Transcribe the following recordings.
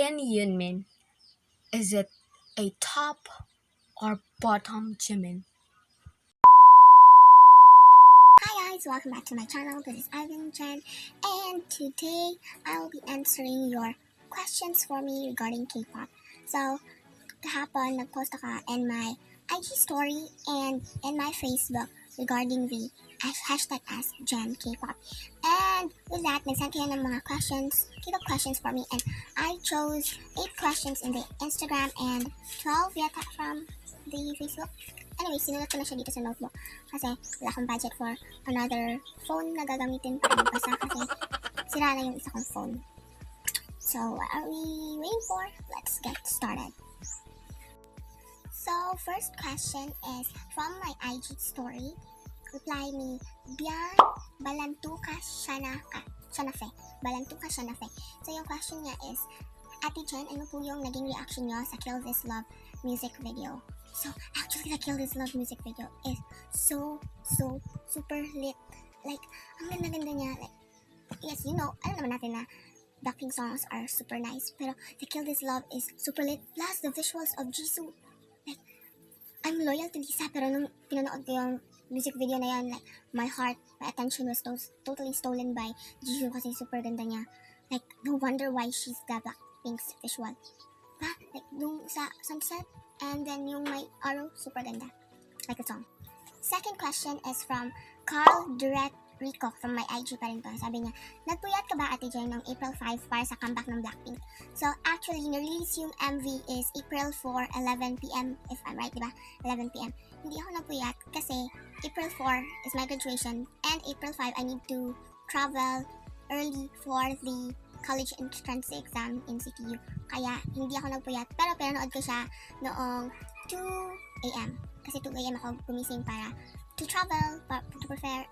in Yunmin, is it a top or bottom Jimin? Hi guys, welcome back to my channel. This is Ivan Chen, and today I will be answering your questions for me regarding K-pop. So, kahapon nagpost ako in my IG story and in my Facebook regarding the hashtag AskJenKpop. And with that, nagsend kayo ng mga questions, K-pop questions for me, and I chose 8 questions in the Instagram and 12 yata from the Facebook. Anyway, sinulat ko na siya dito sa notebook kasi wala akong budget for another phone na gagamitin para magbasa kasi sira na yung isa kong phone. So, what are we waiting for? Let's get started. So, first question is from my IG story. Reply me, Bian Balantuka Shanafe. Balantuka Shanafe. So, yung question niya is, Ate Jen, ano po yung naging reaction niyo sa Kill This Love music video? So, actually, the Kill This Love music video is so super lit. Like, ang ganda-ganda niya. Like, yes, you know, alam naman natin na Blackpink songs are super nice. Pero, the Kill This Love is super lit. Plus, the visuals of Jisoo. Like, I'm loyal to Lisa, pero nung pinanood ko yung music video na yan, like, my heart, my attention was totally stolen by Jisoo kasi super ganda niya. Like, no wonder why she's the Blackpink's visual. Diba? Like, yung sa sunset, and then yung may arrow, super ganda. Like the song. Second question is from Carl Duret Rico from my IG pa rin to. Sabi niya, nagpuyat ka ba Ate Jen ng April 5 para sa comeback ng Blackpink? So actually, na-release yung MV is April 4, 11pm, if I'm right, diba? 11pm. Hindi ako nagpuyat kasi April 4 is my graduation and April 5 I need to travel early for the college entrance exam in CTU. Kaya hindi ako nagpuyat. Pero pinanood ko siya noong 2 a.m. Kasi 2 a.m. ako gumising para to travel, to prepare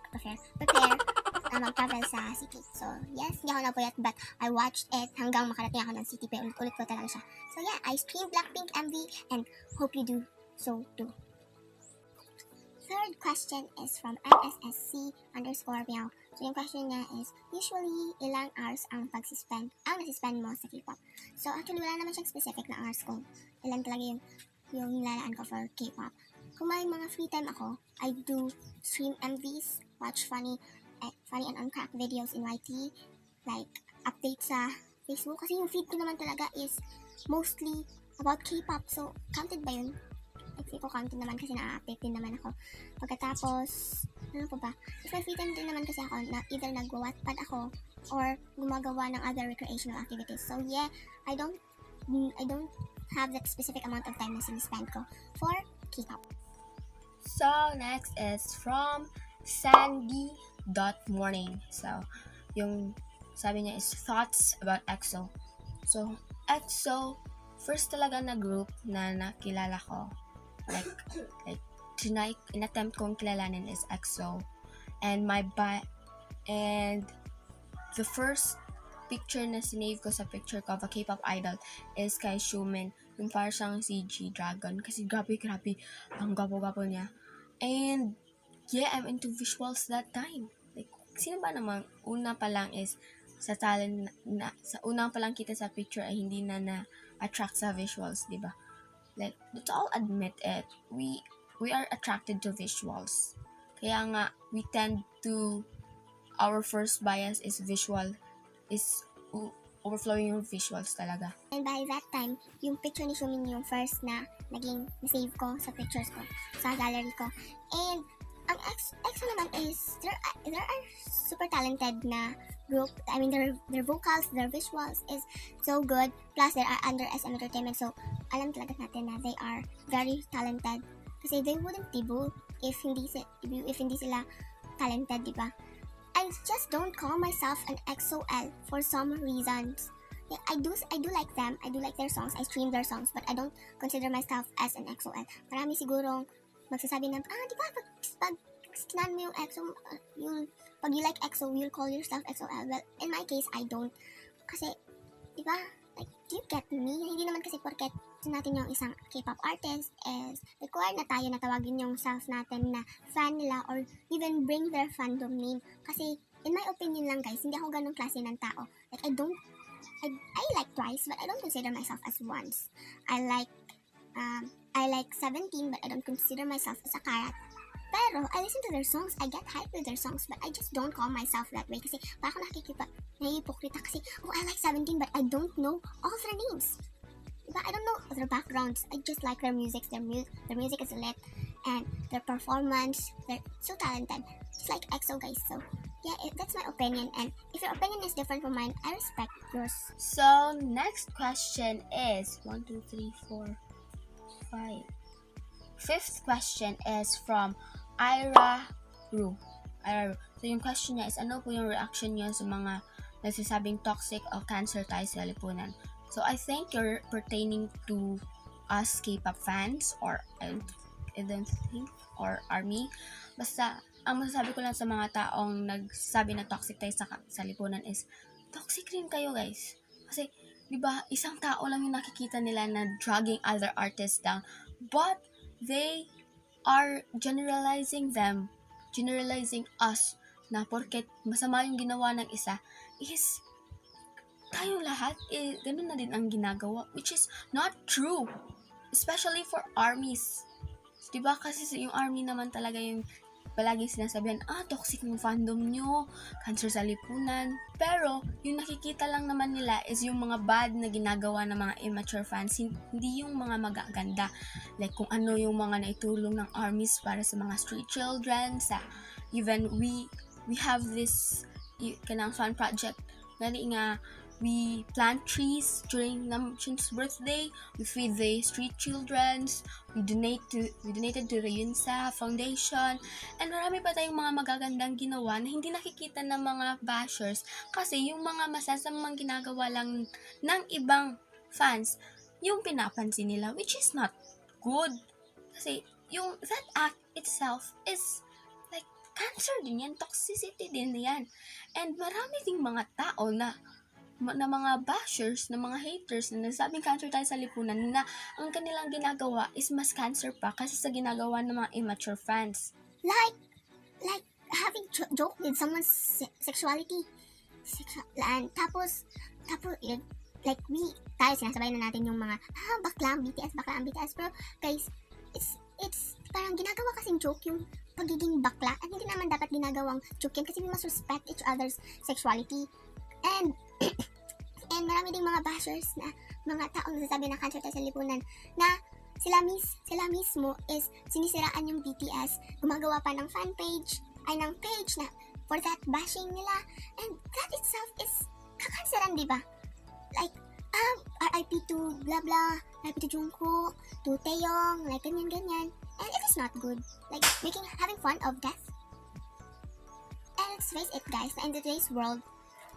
mag-travel sa city. So, yes, hindi ako nagpuyat but I watched it hanggang makarating ako ng city. Pero ulit ko talaga siya. So, yeah, I streamed Blackpink MV and hope you do so too. Third question is from NSSC_meow. So, yung question niya is, usually, ilang hours ang nasispend mo sa K-pop? So, actually, wala naman siyang specific na hours kung ilan talaga yung nilalaan ko for K-pop. Kung may mga free time ako, I do stream MVs, watch funny and on-crack videos in YT, like, update sa Facebook. Kasi yung feed ko naman talaga is mostly about K-pop. So, counted ba yun? Hindi ko counted naman kasi na-update din naman ako. Pagkatapos, ano pa ba? If may free time din naman kasi ako na either nag-wattpad ako or gumagawa ng other recreational activities. So yeah, I don't have that specific amount of time na sinispend ko for K-pop. So next is from Sandy.morning. So, yung sabi niya is thoughts about EXO. So, EXO, first talaga na group na nakilala ko. Like tonight, in-attempt kong kilalanin is EXO. And the first picture na sinave ko sa picture ko of a K-pop idol is kay Xiumin, yung parang siyang si G-Dragon. Kasi grabe, ang gwapo-gwapo niya. And yeah, I'm into visuals that time. Like, sino ba namang una pa lang is sa talent sa unang pa lang kita sa picture ay hindi na attract sa visuals, di ba? Like, let's all admit it. We are attracted to visuals. Kaya nga, we tend to, our first bias is overflowing yung visuals talaga. And by that time, yung picture ni Xiumin yung first na naging na-save ko sa pictures ko, sa gallery ko. And ang EXO naman is, there are super talented na group. I mean, their vocals, their visuals is so good. Plus, they are under SM Entertainment. So, alam talaga natin na they are very talented. Kasi they wouldn't debut if hindi sila talented, di ba? I just don't call myself an EXO-L for some reasons. Yeah, I do like them. I do like their songs. I stream their songs. But I don't consider myself as an EXO-L. Marami sigurong magsasabi na, di ba, pag sinan mo yung EXO, pag you like EXO, you'll call yourself EXO-L. Well, in my case, I don't. Kasi, di ba, like, do you get me? Hindi naman kasi porket natin yung isang K-pop artist is required na tayo na tawagin yung self natin na fan nila or even bring their fandom name. Kasi, in my opinion lang guys, hindi ako ganong klase ng tao. Like, I don't I like Twice, but I don't consider myself as once. I like 17, but I don't consider myself as a Karat. Pero I listen to their songs, I get hyped with their songs, but I just don't call myself that way kasi parang nahihipokrita kasi, oh, I like 17, but I don't know all their names. Diba? I don't know their backgrounds. I just like their music. Their music is lit, and their performance, they're so talented. Just like EXO, guys. So yeah, that's my opinion. And if your opinion is different from mine, I respect yours. So, next question is 1, 2, 3, 4, 5. Fifth question is from Ira Ru. So, yung question niya is, ano po yung reaction niyo sa mga nagsasabing toxic o cancer tayo sa lipunan? So, I think you're pertaining to us K-pop fans or I don't think, or ARMY. Basta, ang masasabi ko lang sa mga taong nagsasabi na toxic tayo sa lipunan is, toxic rin kayo, guys. Kasi, di ba, isang tao lang yung nakikita nila na dragging other artists down. But, they are generalizing us na porket masama yung ginawa ng isa is tayo lahat, ganun na din ang ginagawa, which is not true. Especially for armies. Diba? Kasi yung army naman talaga yung palaging sinasabihan, toxic ng fandom nyo, cancer sa lipunan. Pero, yung nakikita lang naman nila is yung mga bad na ginagawa ng mga immature fans, hindi yung mga magaganda. Like, kung ano yung mga naitulong ng armies para sa mga street children, even we have this kanang fan project, gali nga, we plant trees during Namjoon's birthday. We feed the street childrens. We donated to the Yunsa Foundation. And marami pa tayong mga magagandang ginawa na hindi nakikita ng mga bashers kasi yung mga masasamang ginagawa lang ng ibang fans yung pinapansin nila, which is not good. Kasi yung that act itself is like cancer din yan, toxicity din yan. And marami ding mga tao na mga bashers, na mga haters na nagsabing cancer tayo sa lipunan na ang kanilang ginagawa is mas cancer pa kasi sa ginagawa ng mga immature fans. Like having joke with someone's sexuality. And tapos, like tayo sinasabay na natin yung mga, bakla ang BTS. Pero guys, it's parang ginagawa kasing joke yung pagiging bakla. At hindi naman dapat ginagawang joke yan kasi we must respect each other's sexuality. And marami ding mga bashers na mga taong nagsasabi na cancer tayo sa lipunan na sila mismo is sinisiraan yung BTS, gumagawa pa ng fan page, ng page na for that bashing nila, and that itself is kakanseran, di ba? Like, RIP to blah blah, RIP to Jungkook, to Taeyong, like ganyan, and it is not good. Like, having fun of death. And let's face it, guys, in today's world,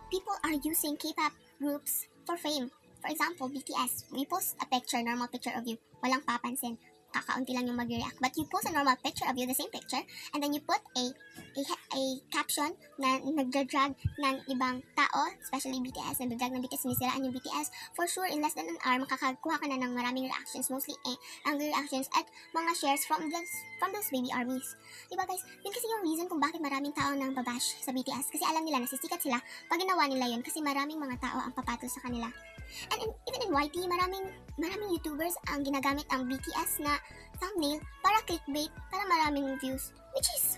people are using K-pop groups for fame. For example, BTS, we post a normal picture of you, walang papansin, kakaunti lang yung mag-react. But you post a normal picture of you, the same picture, and then you put a caption na nagdradrag ng ibang tao, especially BTS, nagdradrag ng BTS, sinisiraan yung BTS. For sure, in less than an hour, makakakuha ka na ng maraming reactions, mostly angry reactions at mga shares from those baby armies. Diba guys, yun kasi yung reason kung bakit maraming tao nang babash sa BTS, kasi alam nila nasisikat sila pag ginawa nila yun kasi maraming mga tao ang papatol sa kanila. And even in YT, maraming YouTubers ang ginagamit ang BTS na thumbnail para clickbait, para maraming views, which is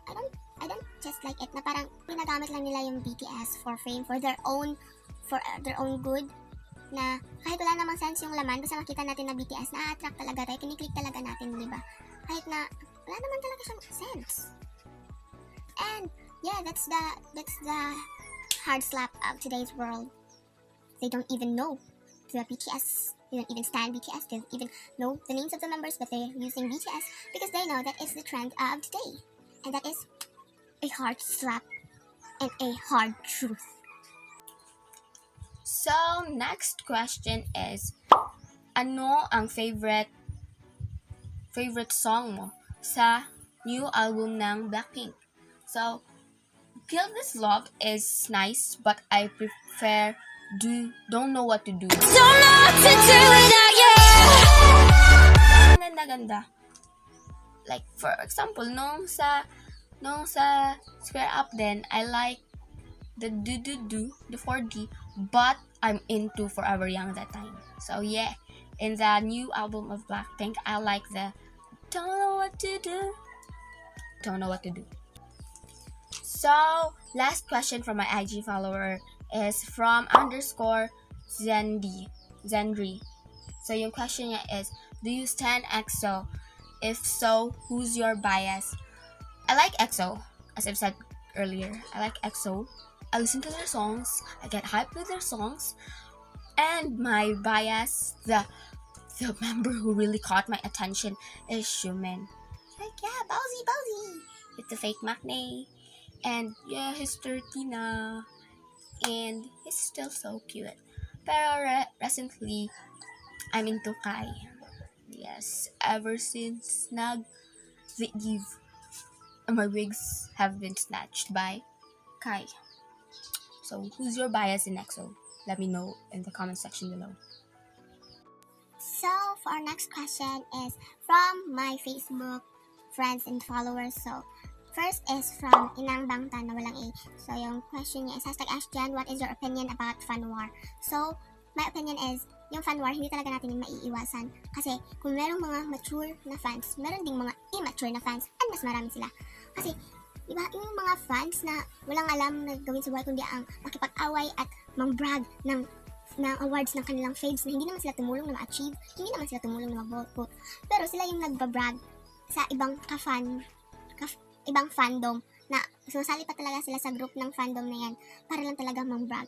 I don't just like it, na parang ginagamit lang nila yung BTS for fame, for their own good, na kahit wala namang sense yung laman, basta makita natin na BTS, na-attract talaga tayo, kiniklik talaga natin, di ba? Kahit na wala naman talaga siyang sense. And yeah, that's the hard slap of today's world. They don't even know the BTS. They don't even stand BTS. They don't even know the names of the members, but they're using BTS because they know that is the trend of today. And that is a hard slap and a hard truth. So, next question is, ano ang favorite song mo sa new album ng Blackpink? So, Kill This Love is nice, but I prefer Don't Know What to Do. Don't know what to do without you. Ganda. Like, for example, nung sa Square Up din, I like the the 4D, but I'm into Forever Young that time. So yeah, in the new album of Blackpink, I like the don't know what to do. Don't know what to do. So, last question from my IG follower is from underscore Zendri. So, yung question niya is, do you stand EXO? If so, who's your bias? I like EXO, as I've said earlier. I like EXO. I listen to their songs. I get hyped with their songs. And my bias, the member who really caught my attention is Xiumin. Like, yeah, Bowsy. It's a fake maknae. And yeah, he's 30 na. And he's still so cute. Pero recently, I'm into Kai. Yes, ever since the Eve, my wigs have been snatched by Kai. So, who's your bias in EXO? Let me know in the comment section below. So, for our next question is from my Facebook friends and followers. So, first is from Inang Bangtan na walang A. So, yung question niya is #AskJen, what is your opinion about fan war? So, my opinion is, yung fan war, hindi talaga natin yung maiiwasan. Kasi, kung merong mga mature na fans, meron ding mga immature na fans, and mas marami sila. Kasi, diba, yung mga fans na walang alam na gawin sa buhay kundi ang makipag-away at mang-brag ng awards ng kanilang faves na hindi naman sila tumulong na ma-achieve, hindi naman sila tumulong na mag-vote. Pero sila yung nagbabrag sa ibang ibang fandom na sumasali pa talaga sila sa group ng fandom na yan para lang talaga mang-brag.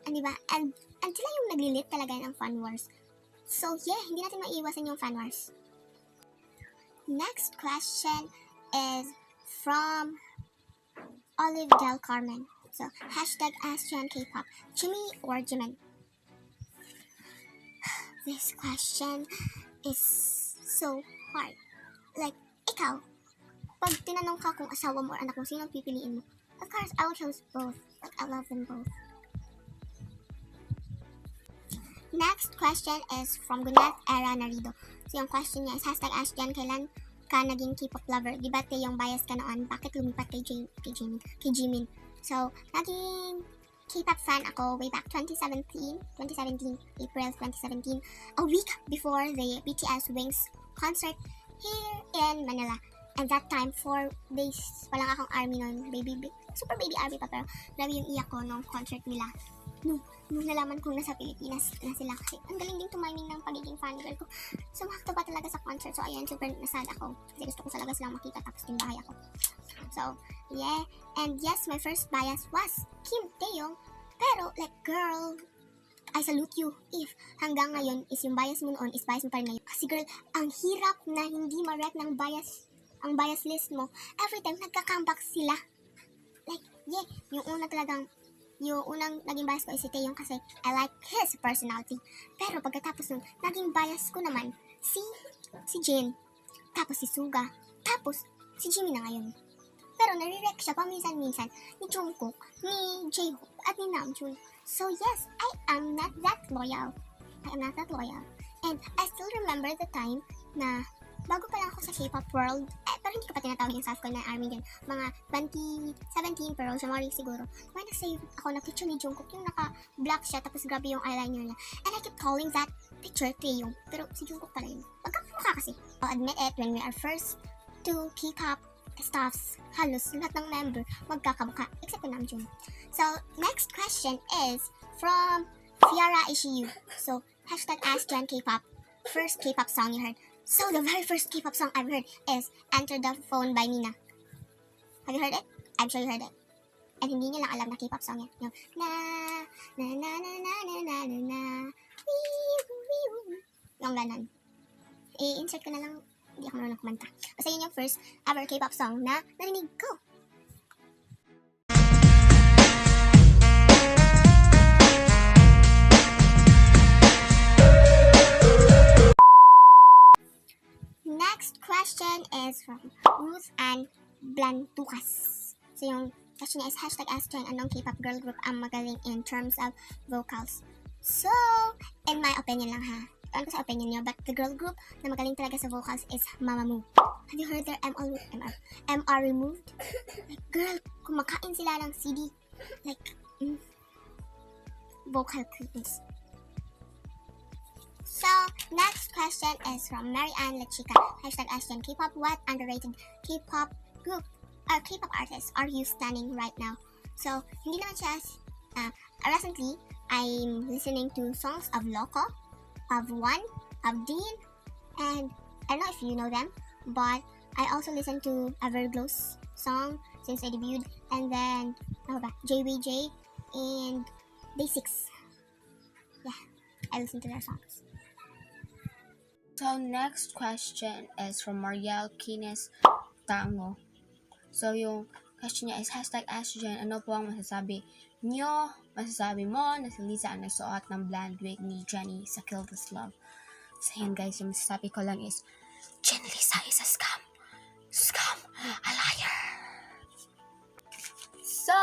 Diba? And sila yung naglilit talaga ng fan wars. So yeah, hindi natin maiiwasan yung fan wars. Next question is from Olive Del Carmen. So, #AskJenKpop. Jimmy or Jimin? This question is so hard. Like, ikaw, pag tinanong ka kung asawa mo or anak mo, sino pipiliin mo? Of course, I will choose both. Like, I love them both. Next question is from Gunat Era Narido. So, yung question niya is #AskJen, kailan ka naging K-pop lover? Debate yung bias ka noon. Bakit lumipat kay Jimin? So, naging K-pop fan ako way back 2017, April 2017, a week before the BTS Wings concert here in Manila. And that time, 4 days pa lang akong ARMY noon, super baby ARMY pa, pero grabe yung iyak ko nung concert nila. Nung nalaman kong nasa Pilipinas na sila, kasi ang galing din tumiming ng pagiging fangirl ko. Sumakto pa talaga sa concert, so ayan, super nasad ako kasi gusto ko talaga silang makita, tapos yung bahay ako. So, yeah. And yes, my first bias was Kim Taeyong. Pero, like, girl, I salute you if hanggang ngayon is yung bias mo noon is bias mo pa rin ngayon. Kasi girl, ang hirap na hindi ma-rec ng bias, ang bias list mo. Every time, nagka-comeback sila. Like, yeah, yung unang naging bias ko is si Taeyong kasi I like his personality. Pero pagkatapos nun, naging bias ko naman si Jin, tapos si Suga, tapos si Jimmy na ngayon. Pero nare-rec siya paminsan-minsan ni Jungkook, ni J-Hope, at ni Namjoon. So yes, I am not that loyal. And I still remember the time na bago pa lang ako sa K-pop world, pero hindi ko pa tinatawag yung self ko na ARMY din. Mga 2017, pero January siguro. May na-save ako na picture ni Jungkook, yung naka-black siya, tapos grabe yung eyeliner niya. And I kept calling that picture Taeyong, pero si Jungkook pala yun. Magkamukha kasi. I'll admit it, when we are first to K-pop staffs, halos lahat ng member magkakamukha, except for Namjoon. So, next question is from Fiara Ishiyu. So, #AskJenKpop. First K-pop song you heard. So, the very first K-pop song I've heard is Enter the Phone by Mina. Have you heard it? I'm sure you heard it. And hindi niyo lang alam na K-pop song yan. Yung yung ganon. I-insert ko na lang, hindi ako marunong kumanta. Basta yun yung first ever K-pop song na narinig ko. Next question is from Ruth Ann Blantucas. So yung question niya is #AskJen, anong K-pop girl group ang magaling in terms of vocals? So, in my opinion lang ha, ewan ko sa opinion niyo, but the girl group na magaling talaga sa vocals is Mamamoo. Have you heard their MR Removed? Like, girl, kumakain sila ng CD. Like, vocal queens. So, next question is from Marianne La Chica. Hashtag AskJen K-pop. What underrated K-pop group or K-pop artist are you standing right now? So, hindi naman siya, recently, I'm listening to songs of Loco, of One, of Dean, and I don't know if you know them, but I also listen to Everglow's song since they debuted, and then JWJ and Day6. Yeah, I listen to their songs. So, next question is from Mariel Kines Tango. So, yung question niya is hashtag AskJen, ano po ang masasabi mo na si Lisa ang nagsuot ng blonde wig ni Jennie sa Kill This Love? So, yun guys, yung masasabi ko lang is, Jen Lisa is a scam. Scam. A liar. So,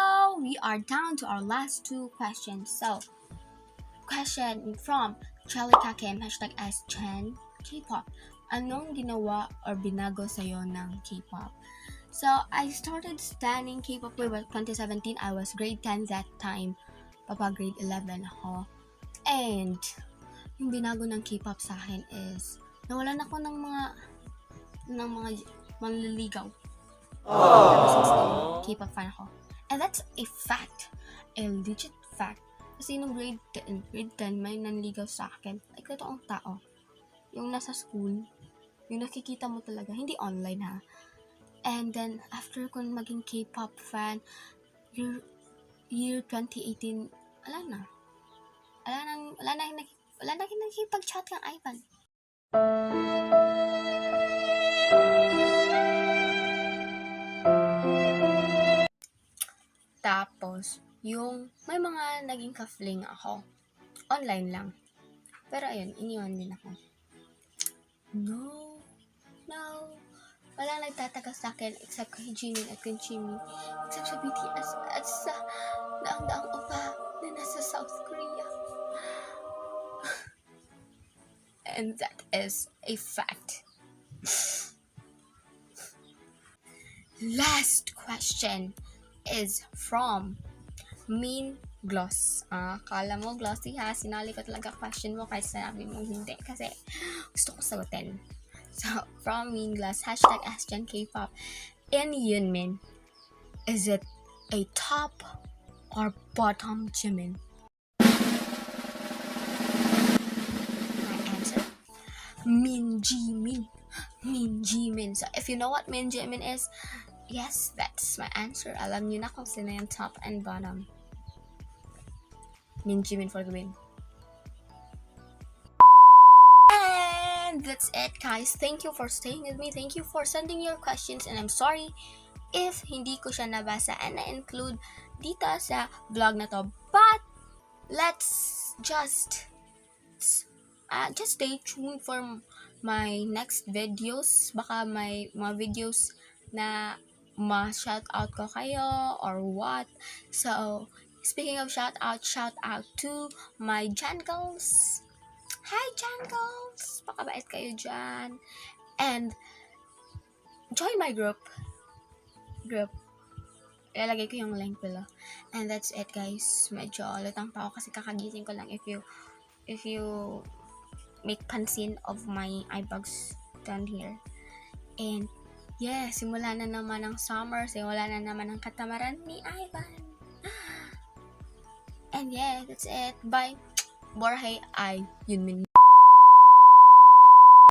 we are down to our last two questions. So, question from Chalika Kim, hashtag AskJen K-pop. Anong ginawa or binago sa'yo ng K-pop? So, I started studying K-pop way back 2017. I was grade 10 that time. Papa grade 11 ako. And, yung binago ng K-pop sa akin is, nawalan ako ng mga manliligaw. K-pop fan ako. And that's a fact. A legit fact. Kasi nung grade 10, may nanligaw sa akin. Like, totoong tao. Yung nasa school, yung nakikita mo talaga, hindi online ha. And then, after ko maging K-pop fan, year 2018, wala na nakikipag-chat kang Ivan. Tapos, yung may mga naging ka-fling ako. Online lang. Pero ayun, iniwan din ako. No. Walang nagtataka sa akin except kay Jimin at kay Jimmy. Except sa BTS at sa daang-daang opa na nasa South Korea. And that is a fact. Last question is from Mean Gloss. Kala mo glossy ha, sinali ko talaga question mo kahit sinabi mo hindi kasi gusto ko sagutin. So, from Mean Gloss, hashtag AskJen K-pop. In Yunmin, is it a top or bottom Jimin? My answer, Min Jimin. So, if you know what Min Jimin is, yes, that's my answer. Alam niyo na kung sino yung top and bottom. Min Jimin for the win. And that's it, guys. Thank you for staying with me. Thank you for sending your questions. And I'm sorry if hindi ko siya nabasa and na-include dito sa vlog na to. But, let's just stay tuned for my next videos. Baka may mga videos na ma-shoutout ko kayo or what. So, speaking of shout out to my Jangles. Hi, Jangles! Pakabait kayo dyan. And, join my group. Ilalagay ko yung link below. And that's it, guys. Medyo lutang pa ako kasi kakagising ko lang if you make pansin of my eyebags down here. And, yeah, simula na naman ang summer. Simula na naman ang katamaran ni Ivan. And yeah, that's it. Bye. Borhe Yunmin.